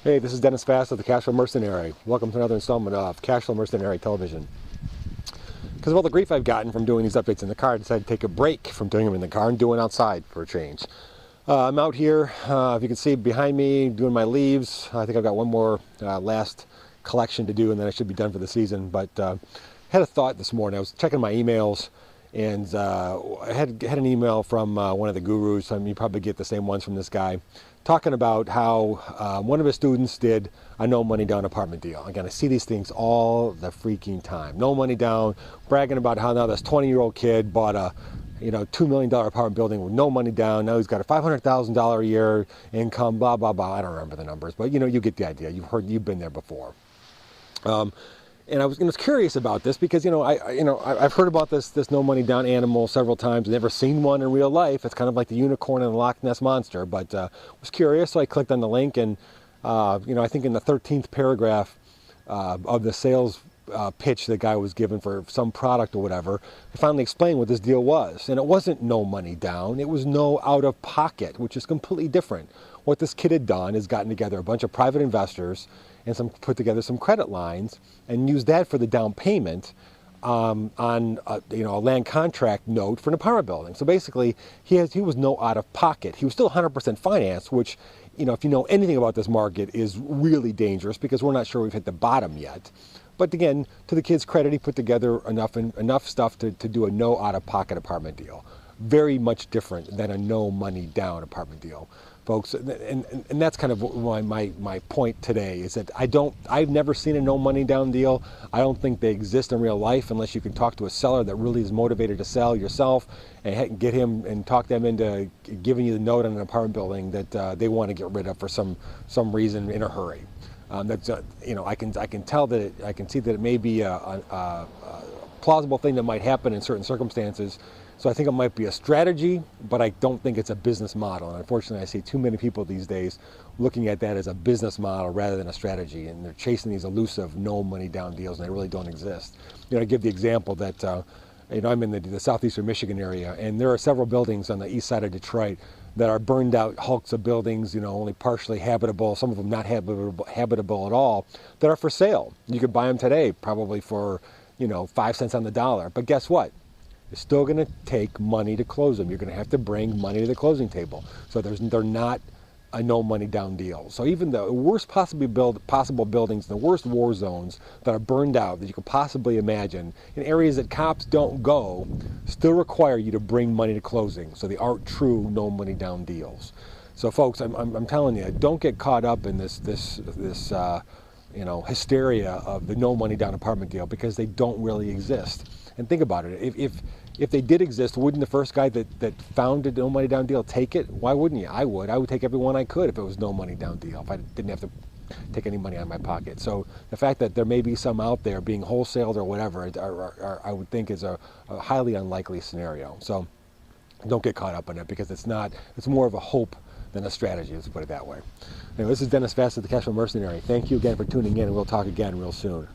Hey, this is Dennis Fassett, the Cashflow Mercenary. Welcome to another installment of Cashflow Mercenary Television. Because of all the grief I've gotten from doing these updates in the car, I decided to take a break from doing them in the car and doing outside for a change. I'm out here, if you can see behind me, doing my leaves. I think I've got one more last collection to do and then I should be done for the season. But I had a thought this morning. I was checking my emails and I had an email from one of the gurus. You probably get the same ones from this guy, talking about how one of his students did a no money down apartment deal. Again, I see these things all the freaking time. No money down, bragging about how now this 20-year-old kid bought a $2 million apartment building with no money down. Now he's got a $500,000 a year income, blah, blah, blah. I don't remember the numbers, but you get the idea. You've been there before. And I was curious about this because I've heard about this no money down animal several times. Never seen one in real life. It's kind of like the unicorn and the Loch Ness monster. But was curious, so I clicked on the link, and I think in the 13th paragraph of the sales pitch the guy was given for some product or whatever, I finally explained what this deal was. And it wasn't no money down. It was no out of pocket, which is completely different. What this kid had done is gotten together a bunch of private investors and put together some credit lines and used that for the down payment on a land contract note for an apartment building. So basically, he was no out of pocket. He was still 100% financed, which, if you know anything about this market, is really dangerous because we're not sure we've hit the bottom yet. But again, to the kid's credit, he put together enough stuff to do a no out of pocket apartment deal. Very much different than a no money down apartment deal, folks. And that's kind of my point today is that I've never seen a no money down deal. I don't think they exist in real life unless you can talk to a seller that really is motivated to sell yourself and get him and talk them into giving you the note on an apartment building that they want to get rid of for some reason in a hurry. I can tell that I can see that it may be a plausible thing that might happen in certain circumstances. So I think it might be a strategy, but I don't think it's a business model. And unfortunately, I see too many people these days looking at that as a business model rather than a strategy. And they're chasing these elusive no money down deals, and they really don't exist. I give the example that I'm in the southeastern Michigan area, and there are several buildings on the east side of Detroit that are burned out hulks of buildings, only partially habitable, some of them not habitable at all, that are for sale. You could buy them today, probably for 5 cents on the dollar. But guess what? It's still going to take money to close them. You're going to have to bring money to the closing table. So they're not a no money down deal. So even the worst possible buildings, the worst war zones that are burned out that you could possibly imagine, in areas that cops don't go, still require you to bring money to closing. So they aren't true no money down deals. So folks, I'm telling you, don't get caught up in this hysteria of the no money down apartment deal because they don't really exist. And think about it. If they did exist, wouldn't the first guy that founded no money down deal take it? Why wouldn't you? I would take every one I could if it was no money down deal, if I didn't have to take any money out of my pocket. So the fact that there may be some out there being wholesaled or whatever, I would think is a highly unlikely scenario. So don't get caught up in it because it's more of a hope than a strategy, let's put it that way. Anyway, this is Dennis Fassett, the Cashflow Mercenary. Thank you again for tuning in, and we'll talk again real soon.